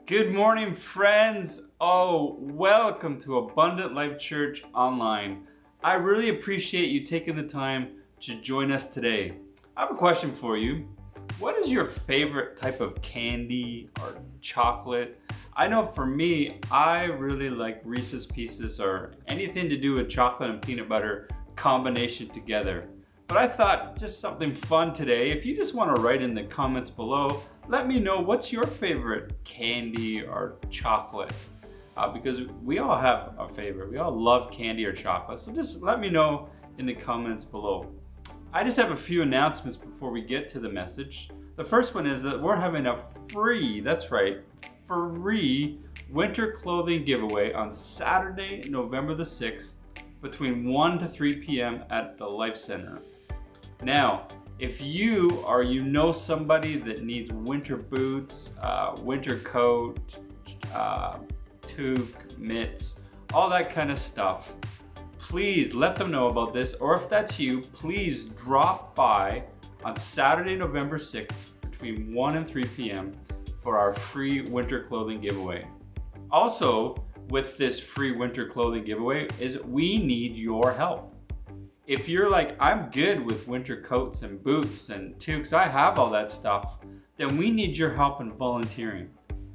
Good morning, friends. Welcome to Abundant Life Church Online. I really appreciate you taking the time to join us today. I have a question for you. What is your favorite type of candy or chocolate? I know for me, I really like Reese's Pieces or anything to do with chocolate and peanut butter combination together. But I thought just something fun today. If you just want to write in the comments below, let me know what's your favorite candy or chocolate. Because we all have a favorite. We all love candy or chocolate. So just let me know in the comments below. I just have a few announcements before we get to the message. The first one is that we're having a free winter clothing giveaway on Saturday, November the 6th between 1 to 3 p.m. at the Life Center. Now, if you know somebody that needs winter boots, winter coat, toque, mitts, all that kind of stuff, please let them know about this. Or if that's you, please drop by on Saturday, November 6th between 1 and 3 p.m. for our free winter clothing giveaway. Also, with this free winter clothing giveaway is we need your help. If you're like, I'm good with winter coats and boots and toques, I have all that stuff, then we need your help in volunteering.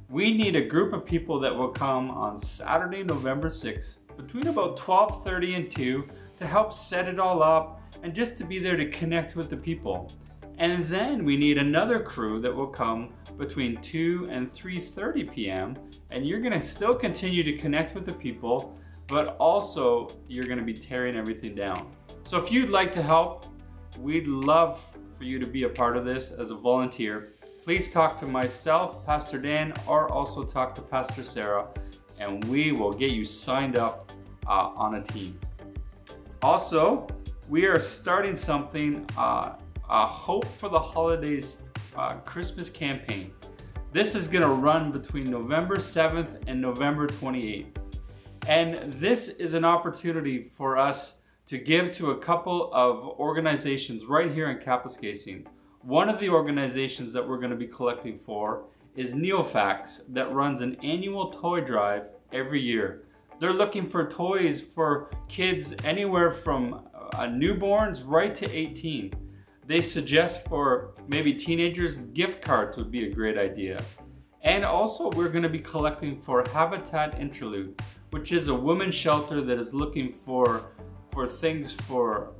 We need a group of people that will come on Saturday, November 6th, between about 12:30 and 2 to help set it all up and just to be there to connect with the people. And then we need another crew that will come between 2 and 3:30 p.m. and you're gonna still continue to connect with the people, but also you're gonna be tearing everything down. So if you'd like to help, we'd love for you to be a part of this as a volunteer. Please talk to myself, Pastor Dan, or also talk to Pastor Sarah, and we will get you signed up on a team. Also, we are starting something, a Hope for the Holidays Christmas campaign. This is going to run between November 7th and November 28th. And this is an opportunity for us to give to a couple of organizations right here in Kapuskasing. One of the organizations that we're going to be collecting for is Neofax, that runs an annual toy drive every year. They're looking for toys for kids anywhere from newborns right to 18. They suggest for maybe teenagers, gift cards would be a great idea. And also we're going to be collecting for Habitat Interlude, which is a women's shelter that is looking for things for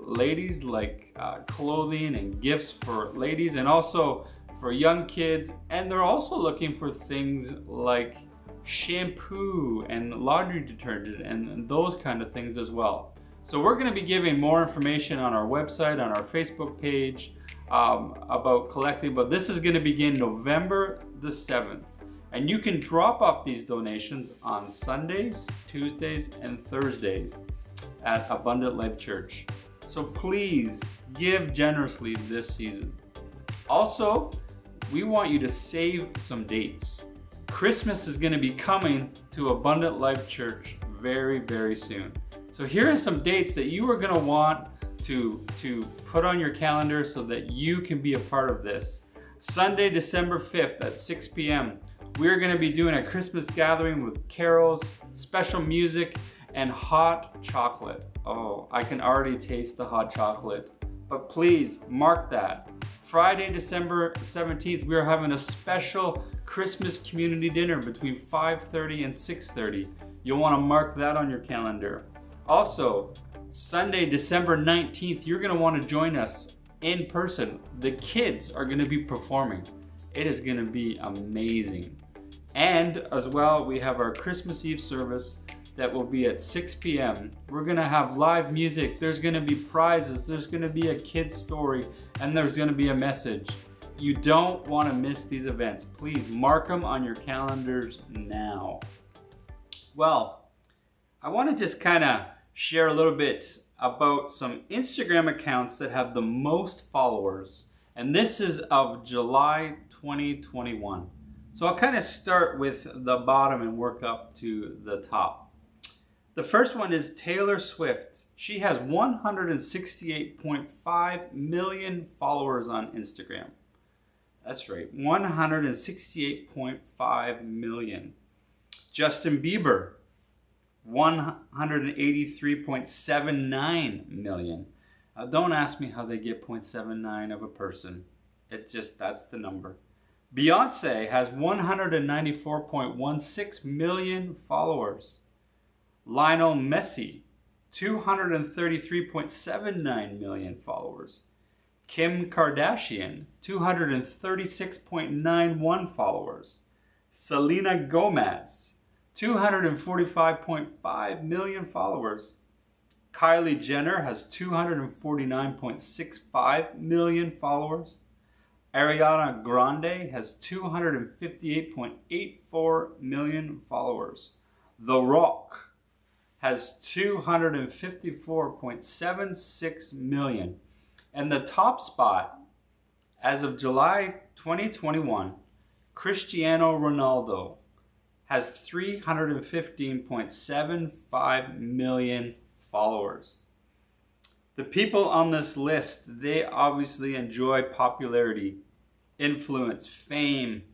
ladies, like clothing and gifts for ladies, and also for young kids. And they're also looking for things like shampoo and laundry detergent and those kind of things as well. So we're going to be giving more information on our website, on our Facebook page about collecting, but this is going to begin November the 7th. And you can drop off these donations on Sundays, Tuesdays, and Thursdays at Abundant Life Church. So please give generously this season. Also, we want you to save some dates. Christmas is going to be coming to Abundant Life Church very, very soon. So here are some dates that you are going to want to put on your calendar so that you can be a part of this. Sunday, December 5th at 6 p.m. We're going to be doing a Christmas gathering with carols, special music, and hot chocolate. Oh, I can already taste the hot chocolate. But please mark that. Friday, December 17th, we are having a special Christmas community dinner between 5:30 and 6:30. You'll want to mark that on your calendar. Also, Sunday, December 19th, you're going to want to join us in person. The kids are going to be performing. It is going to be amazing. And as well, we have our Christmas Eve service that will be at 6 p.m. We're going to have live music. There's going to be prizes. There's going to be a kid's story, and there's going to be a message. You don't want to miss these events. Please mark them on your calendars now. Well, I want to just kind of share a little bit about some Instagram accounts that have the most followers. And this is of July 2021. So I'll kind of start with the bottom and work up to the top. The first one is Taylor Swift. She has 168.5 million followers on Instagram. That's right, 168.5 million. Justin Bieber, 183.79 million. Don't ask me how they get 0.79 of a person. That's the number. Beyonce has 194.16 million followers. Lionel Messi, 233.79 million followers. Kim Kardashian, 236.91 followers. Selena Gomez, 245.5 million followers. Kylie Jenner has 249.65 million followers. Ariana Grande has 258.84 million followers. The Rock has 254.76 million. And the top spot, as of July 2021, Cristiano Ronaldo has 315.75 million followers. The people on this list, they obviously enjoy popularity, influence, fame,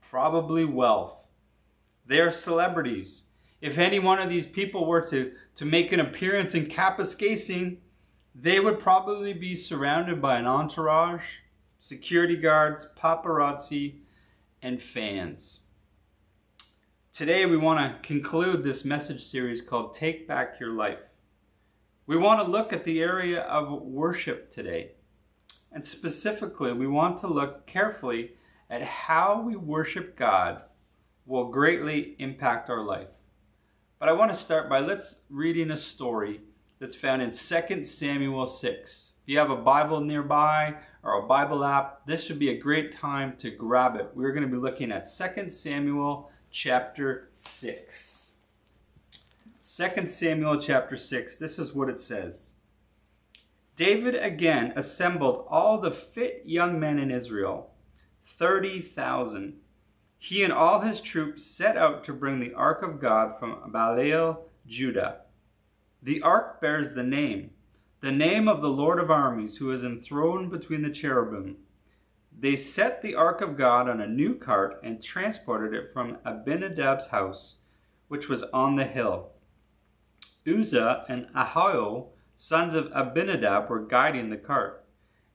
probably wealth. They are celebrities. If any one of these people were to make an appearance in Kapuskasing, they would probably be surrounded by an entourage, security guards, paparazzi, and fans. Today we want to conclude this message series called Take Back Your Life. We want to look at the area of worship today. And specifically, we want to look carefully at how we worship God will greatly impact our life. But I want to start by reading a story that's found in 2 Samuel 6. If you have a Bible nearby or a Bible app, this would be a great time to grab it. We're going to be looking at 2 Samuel chapter 6. 2 Samuel chapter 6, this is what it says. David again assembled all the fit young men in Israel, 30,000. He and all his troops set out to bring the Ark of God from Baalil, Judah. The Ark bears the name of the Lord of armies, who is enthroned between the cherubim. They set the Ark of God on a new cart and transported it from Abinadab's house, which was on the hill. Uzzah and Ahio, sons of Abinadab, were guiding the cart,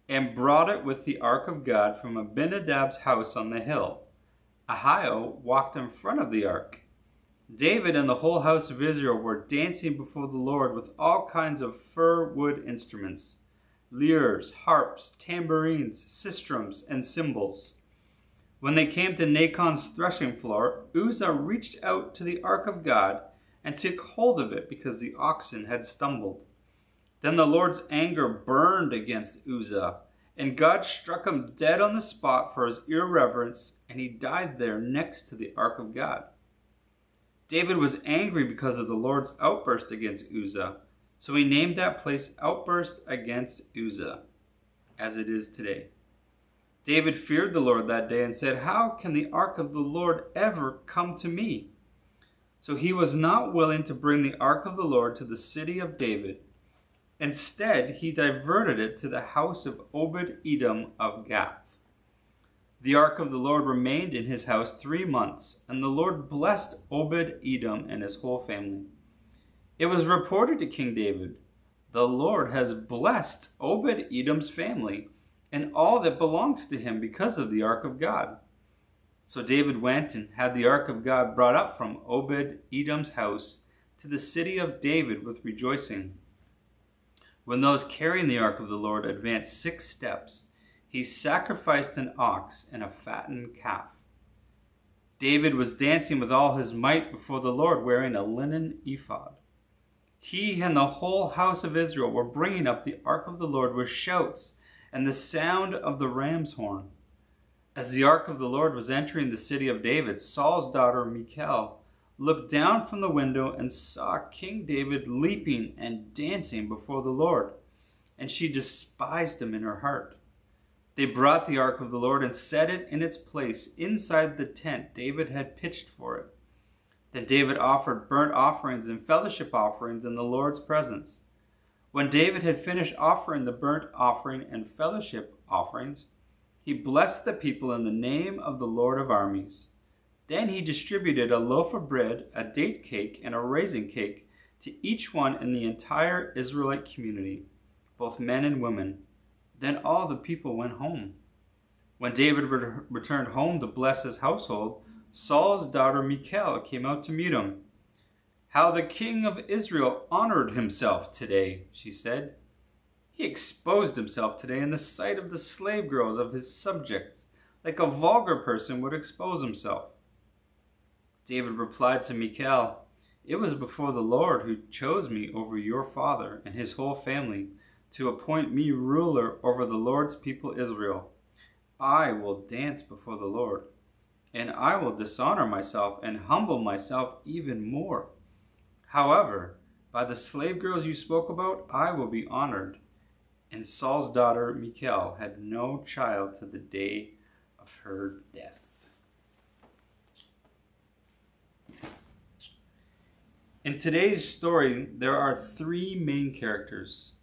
and brought it with the Ark of God from Abinadab's house on the hill. Ahio walked in front of the ark. David and the whole house of Israel were dancing before the Lord with all kinds of fir wood instruments, lyres, harps, tambourines, sistrums, and cymbals. When they came to Nachon's threshing floor, Uzzah reached out to the Ark of God and took hold of it because the oxen had stumbled. Then the Lord's anger burned against Uzzah, and God struck him dead on the spot for his irreverence, and he died there next to the Ark of God. David was angry because of the Lord's outburst against Uzzah, so he named that place Outburst Against Uzzah, as it is today. David feared the Lord that day and said, "How can the Ark of the Lord ever come to me?" So he was not willing to bring the Ark of the Lord to the city of David. Instead, he diverted it to the house of Obed-Edom of Gath. The Ark of the Lord remained in his house 3 months, and the Lord blessed Obed-Edom and his whole family. It was reported to King David, "The Lord has blessed Obed-Edom's family and all that belongs to him because of the Ark of God." So David went and had the Ark of God brought up from Obed-Edom's house to the city of David with rejoicing. When those carrying the Ark of the Lord advanced 6 steps, he sacrificed an ox and a fattened calf. David was dancing with all his might before the Lord, wearing a linen ephod. He and the whole house of Israel were bringing up the Ark of the Lord with shouts and the sound of the ram's horn. As the Ark of the Lord was entering the city of David, Saul's daughter Michal looked down from the window and saw King David leaping and dancing before the Lord, and she despised him in her heart. They brought the Ark of the Lord and set it in its place inside the tent David had pitched for it. Then David offered burnt offerings and fellowship offerings in the Lord's presence. When David had finished offering the burnt offering and fellowship offerings, He blessed the people in the name of the Lord of armies. Then he distributed a loaf of bread, a date cake, and a raisin cake to each one in the entire Israelite community, both men and women. Then all the people went home. When David returned home to bless his household, Saul's daughter Michal came out to meet him. "How the king of Israel honored himself today," she said. "He exposed himself today in the sight of the slave girls of his subjects, like a vulgar person would expose himself." David replied to Michal, "It was before the Lord who chose me over your father and his whole family to appoint me ruler over the Lord's people Israel. I will dance before the Lord, and I will dishonor myself and humble myself even more. However, by the slave girls you spoke about, I will be honored." And Saul's daughter Michal had no child to the day of her death. In today's story, there are three main characters: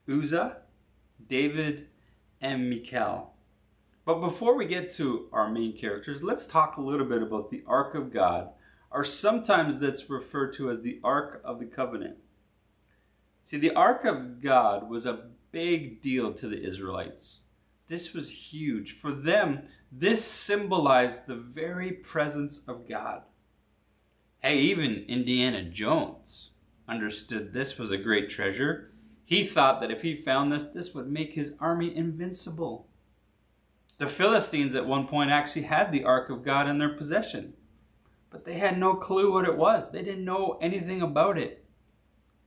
Uzzah, David, and Michal. But before we get to our main characters, let's talk a little bit about the Ark of God, or sometimes that's referred to as the Ark of the Covenant. See, the Ark of God was a big deal to the Israelites. This was huge. For them, this symbolized the very presence of God. Hey, even Indiana Jones understood this was a great treasure. He thought that if he found this would make his army invincible. The Philistines at one point actually had the Ark of God in their possession, but they had no clue what it was. They didn't know anything about it.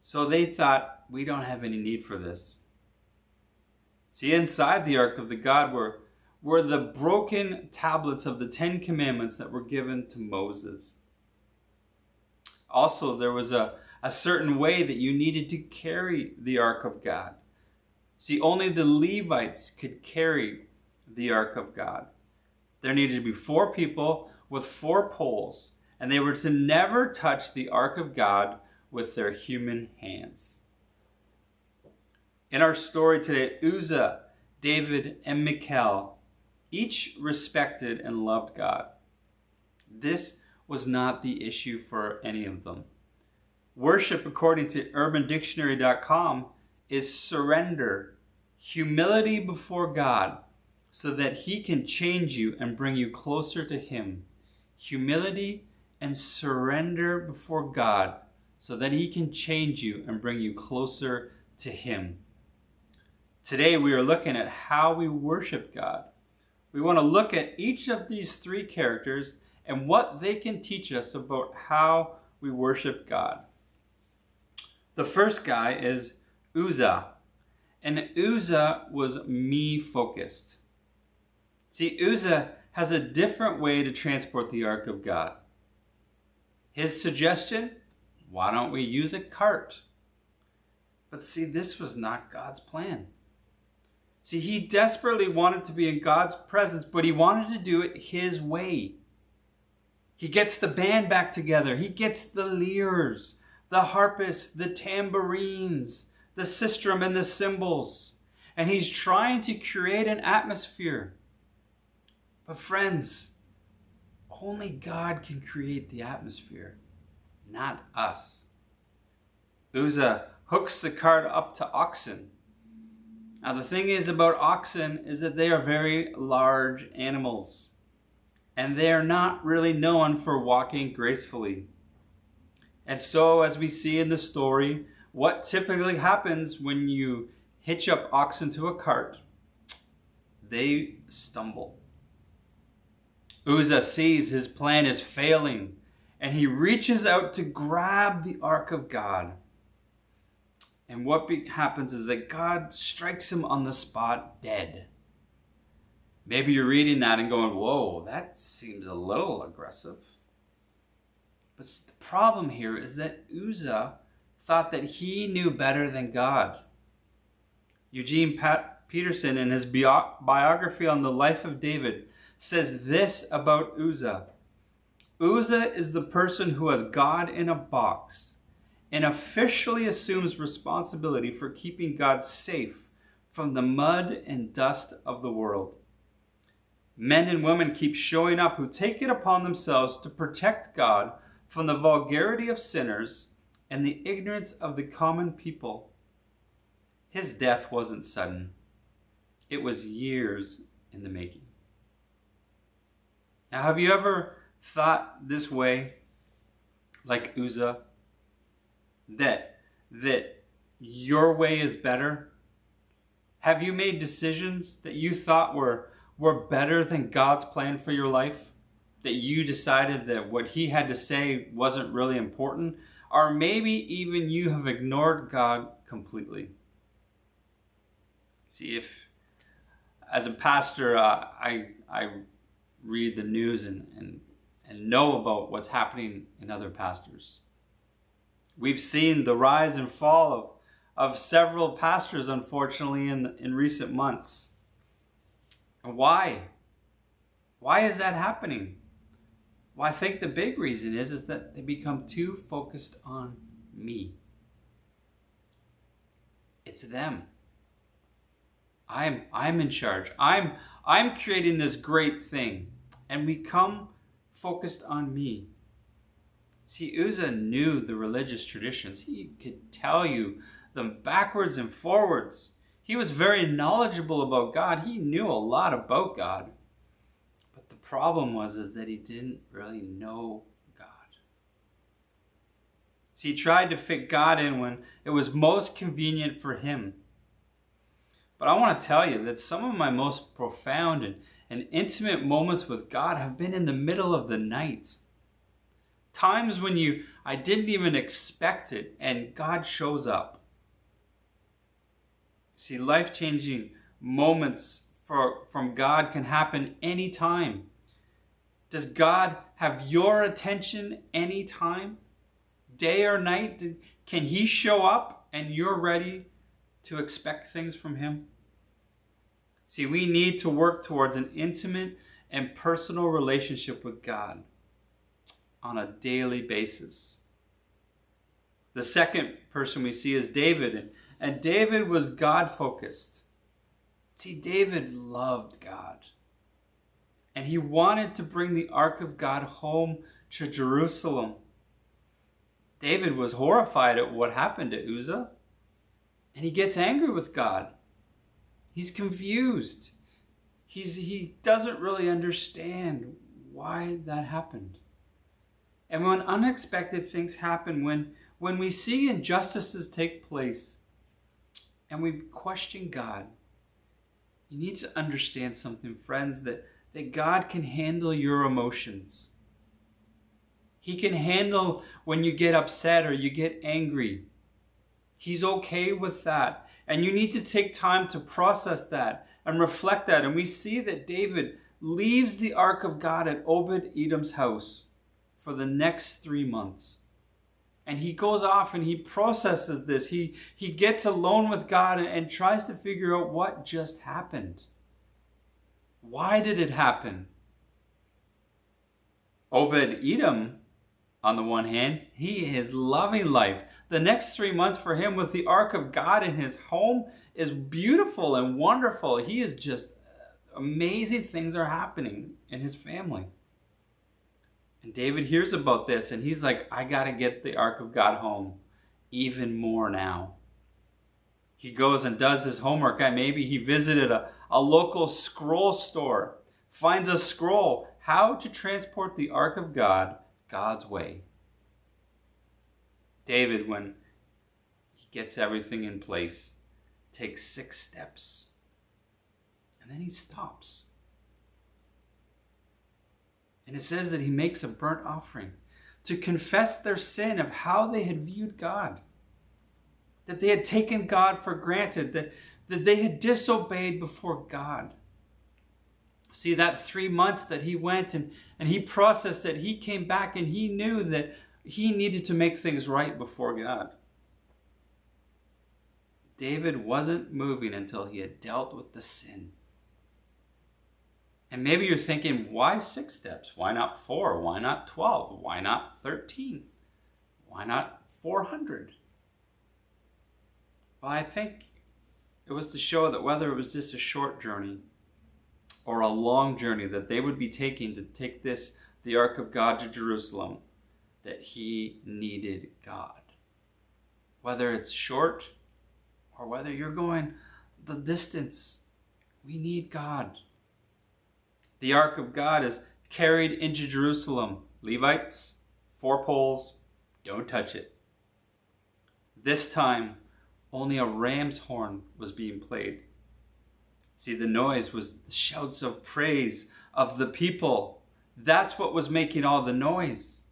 So they thought, we don't have any need for this. See, inside the Ark of the God were the broken tablets of the 10 Commandments that were given to Moses. Also, there was a certain way that you needed to carry the Ark of God. See, only the Levites could carry the Ark of God. There needed to be 4 people with 4 poles, and they were to never touch the Ark of God with their human hands. In our story today, Uzzah, David, and Michal each respected and loved God. This was not the issue for any of them. Worship, according to UrbanDictionary.com, is surrender, humility before God, so that He can change you and bring you closer to Him. Humility and surrender before God, so that He can change you and bring you closer to Him. Today we are looking at how we worship God. We want to look at each of these 3 characters and what they can teach us about how we worship God. The first guy is Uzzah. And Uzzah was me-focused. See, Uzzah has a different way to transport the Ark of God. His suggestion, why don't we use a cart? But see, this was not God's plan. See, he desperately wanted to be in God's presence, but he wanted to do it his way. He gets the band back together. He gets the lyres, the harpists, the tambourines, the sistrum, and the cymbals. And he's trying to create an atmosphere. But friends, only God can create the atmosphere, not us. Uzzah hooks the cart up to oxen. Now the thing is about oxen is that they are very large animals, and they are not really known for walking gracefully. And so, as we see in the story, what typically happens when you hitch up oxen to a cart? They stumble. Uzzah sees his plan is failing, and he reaches out to grab the Ark of God. And what happens is that God strikes him on the spot dead. Maybe you're reading that and going, whoa, that seems a little aggressive. But the problem here is that Uzzah thought that he knew better than God. Eugene Peterson, in his biography on the life of David, says this about Uzzah. Uzzah is the person who has God in a box and officially assumes responsibility for keeping God safe from the mud and dust of the world. Men and women keep showing up who take it upon themselves to protect God from the vulgarity of sinners and the ignorance of the common people. His death wasn't sudden. It was years in the making. Now, have you ever thought this way, like Uzzah, that your way is better? Have you made decisions that you thought were better than God's plan for your life? That you decided that what he had to say wasn't really important? Or maybe even you have ignored God completely. See, if as a pastor, I read the news and know about what's happening in other pastors. We've seen the rise and fall of several pastors, unfortunately, in recent months. And why? Why is that happening? Well, I think the big reason is that they become too focused on me. It's them. I'm in charge. I'm creating this great thing, and become focused on me. See, Uzzah knew the religious traditions. He could tell you them backwards and forwards. He was very knowledgeable about God. He knew a lot about God. But the problem was that he didn't really know God. See, he tried to fit God in when it was most convenient for him. But I want to tell you that some of my most profound and intimate moments with God have been in the middle of the night. Times when I didn't even expect it, and God shows up. See, life-changing moments from God can happen anytime. Does God have your attention anytime? Day or night? Can he show up and you're ready to expect things from him? See, we need to work towards an intimate and personal relationship with God on a daily basis. The second person we see is David, and David was God-focused. See, David loved God, and he wanted to bring the Ark of God home to Jerusalem. David was horrified at what happened to Uzzah, and he gets angry with God. He's confused. He doesn't really understand why that happened. And when unexpected things happen, when we see injustices take place, and we question God, you need to understand something, friends, that God can handle your emotions. He can handle when you get upset or you get angry. He's okay with that. And you need to take time to process that and reflect that. And we see that David leaves the Ark of God at Obed-Edom's house for the next 3 months. And he goes off and he processes this. He gets alone with God and tries to figure out what just happened. Why did it happen? Obed-Edom, on the one hand, he is loving life. The next 3 months for him with the Ark of God in his home is beautiful and wonderful. He is just amazing things are happening in his family. And David hears about this and he's like, I got to get the Ark of God home even more now. He goes and does his homework. Maybe he visited a local scroll store, finds a scroll, how to transport the Ark of God God's way. David, when he gets everything in place, takes 6 steps. And then he stops. And it says that he makes a burnt offering to confess their sin of how they had viewed God. That they had taken God for granted. That they had disobeyed before God. See, that 3 months that he went and he processed it, he came back and he knew that he needed to make things right before God. David wasn't moving until he had dealt with the sin. And maybe you're thinking, why 6 steps? Why not 4? Why not 12? Why not 13? Why not 400? Well, I think it was to show that whether it was just a short journey or a long journey that they would be taking to take the Ark of God to Jerusalem, that he needed God. Whether it's short or whether you're going the distance, we need God. The Ark of God is carried into Jerusalem. Levites, 4 poles, don't touch it. This time, only a ram's horn was being played. See, the noise was the shouts of praise of the people. That's what was making all the noise.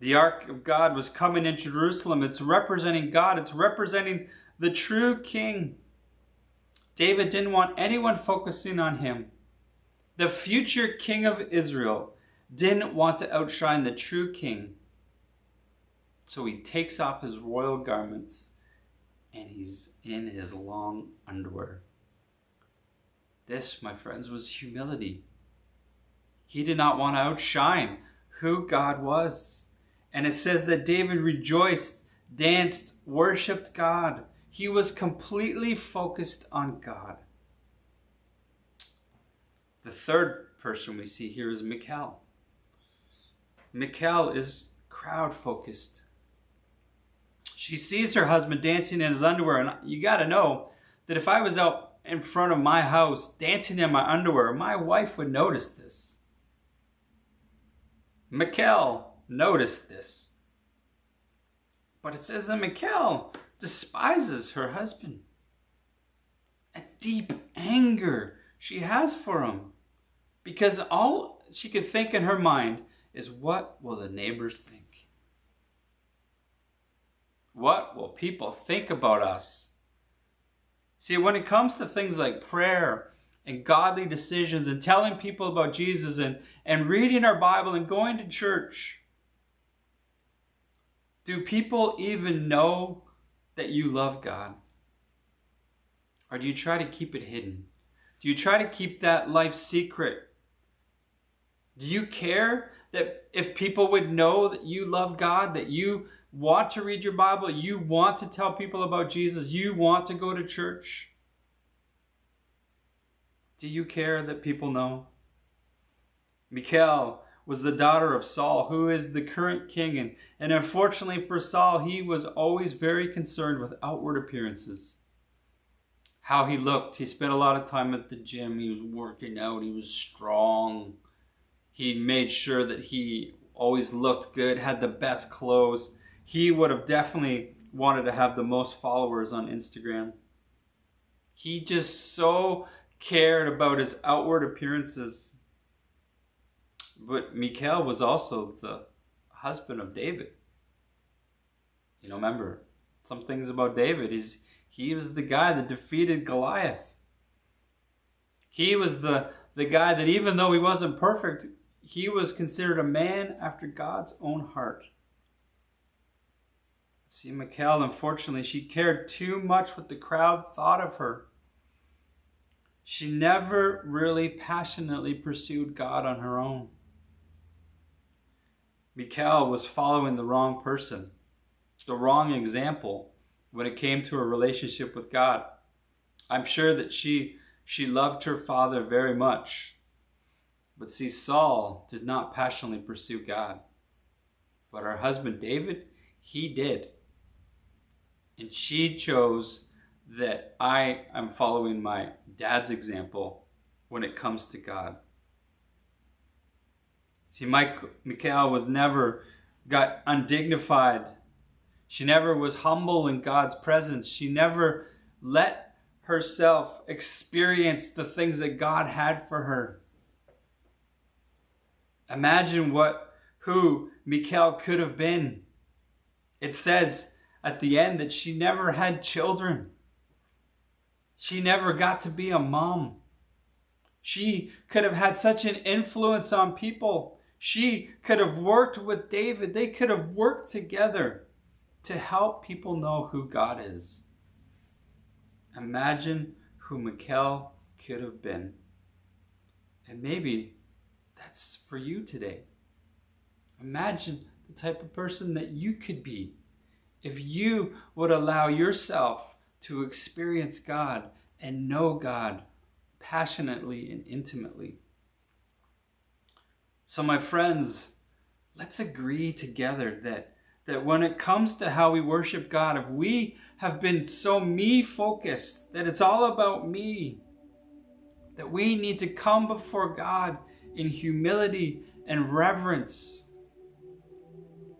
The Ark of God was coming into Jerusalem. It's representing God. It's representing the true king. David didn't want anyone focusing on him. The future king of Israel didn't want to outshine the true king. So he takes off his royal garments and he's in his long underwear. This, my friends, was humility. He did not want to outshine who God was. And it says that David rejoiced, danced, worshipped God. He was completely focused on God. The third person we see here is Michal. Michal is crowd-focused. She sees her husband dancing in his underwear, and you got to know that if I was out in front of my house dancing in my underwear, my wife would notice this. Michal noticed this. But it says that Michal despises her husband. A deep anger she has for him. Because all she could think in her mind is, what will the neighbors think? What will people think about us? See, when it comes to things like prayer and godly decisions and telling people about Jesus and reading our Bible and going to church, do people even know that you love God? Or do you try to keep it hidden? Do you try to keep that life secret? Do you care that if people would know that you love God, that you want to read your Bible, you want to tell people about Jesus, you want to go to church? Do you care that people know? Michal was the daughter of Saul, who is the current king. And unfortunately for Saul, he was always very concerned with outward appearances. How he looked. He spent a lot of time at the gym. He was working out. He was strong. He made sure that he always looked good, had the best clothes. He would have definitely wanted to have the most followers on Instagram. He just so cared about his outward appearances. But Michal was also the husband of David. You know, remember, some things about David is he was the guy that defeated Goliath. He was the guy that, even though he wasn't perfect, he was considered a man after God's own heart. See, Michal, unfortunately, she cared too much what the crowd thought of her. She never really passionately pursued God on her own. Michal was following the wrong person, the wrong example when it came to her relationship with God. I'm sure that she loved her father very much. But see, Saul did not passionately pursue God. But her husband David, he did. And she chose that I am following my dad's example when it comes to God. See, Michal was never got undignified. She never was humble in God's presence. She never let herself experience the things that God had for her. Imagine who Michal could have been. It says at the end that she never had children. She never got to be a mom. She could have had such an influence on people. She could have worked with David. They could have worked together to help people know who God is. Imagine who Michal could have been. And maybe that's for you today. Imagine the type of person that you could be if you would allow yourself to experience God and know God passionately and intimately. So my friends, let's agree together that when it comes to how we worship God, if we have been so me-focused, that it's all about me, that we need to come before God in humility and reverence.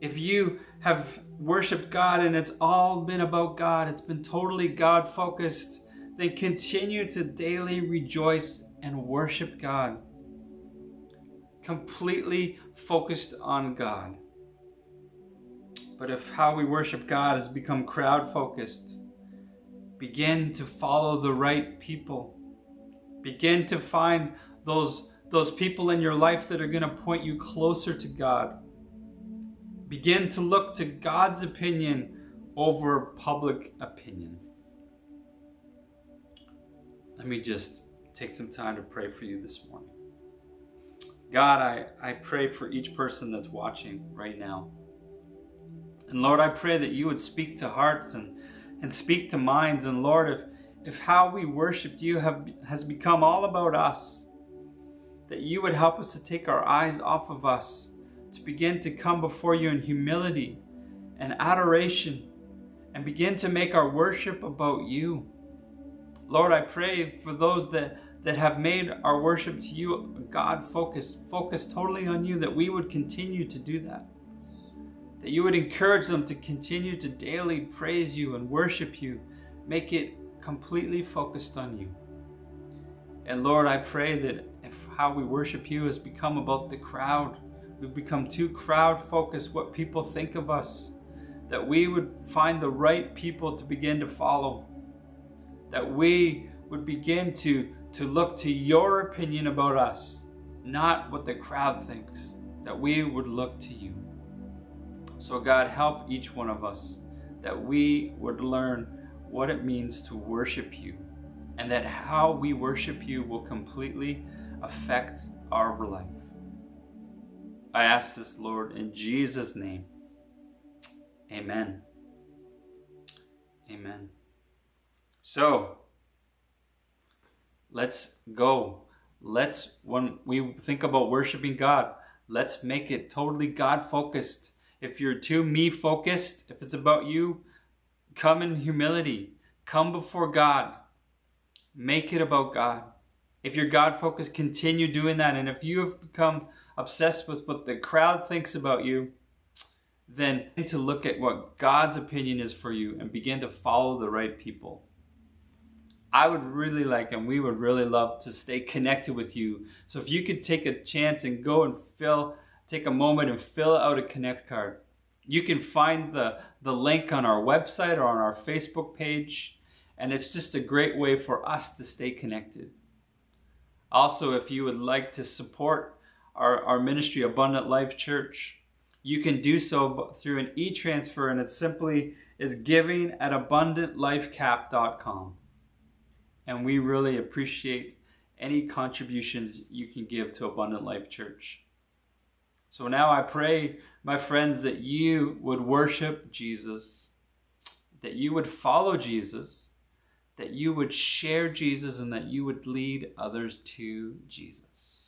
If you have worshiped God and it's all been about God, it's been totally God-focused, then continue to daily rejoice and worship God. Completely focused on God. But if how we worship God has become crowd-focused, begin to follow the right people. Begin to find those people in your life that are going to point you closer to God. Begin to look to God's opinion over public opinion. Let me just take some time to pray for you this morning. God, I pray for each person that's watching right now. And Lord, I pray that you would speak to hearts and speak to minds. And Lord, if how we worshiped you has become all about us, that you would help us to take our eyes off of us, to begin to come before you in humility and adoration, and begin to make our worship about you. Lord, I pray for those that have made our worship to you God focused totally on you, that we would continue to do that. That you would encourage them to continue to daily praise you and worship you. Make it completely focused on you. And Lord, I pray that if how we worship you has become about the crowd, we've become too crowd focused, what people think of us, that we would find the right people to begin to follow. That we would begin to look to your opinion about us, not what the crowd thinks, that we would look to you. So God, help each one of us, that we would learn what it means to worship you, and that how we worship you will completely affect our life. I ask this, Lord, in Jesus' name. Amen. Amen. So, let's go. When we think about worshiping God, let's make it totally God-focused. If you're too me-focused, if it's about you, come in humility. Come before God. Make it about God. If you're God-focused, continue doing that. And if you have become obsessed with what the crowd thinks about you, then begin to look at what God's opinion is for you and begin to follow the right people. I would really like, and we would really love to stay connected with you. So if you could take a chance and go and take a moment and fill out a Connect card. You can find the link on our website or on our Facebook page. And it's just a great way for us to stay connected. Also, if you would like to support our ministry, Abundant Life Church, you can do so through an e-transfer, and it simply is giving at abundantlifecap.com. And we really appreciate any contributions you can give to Abundant Life Church. So now I pray, my friends, that you would worship Jesus, that you would follow Jesus, that you would share Jesus, and that you would lead others to Jesus.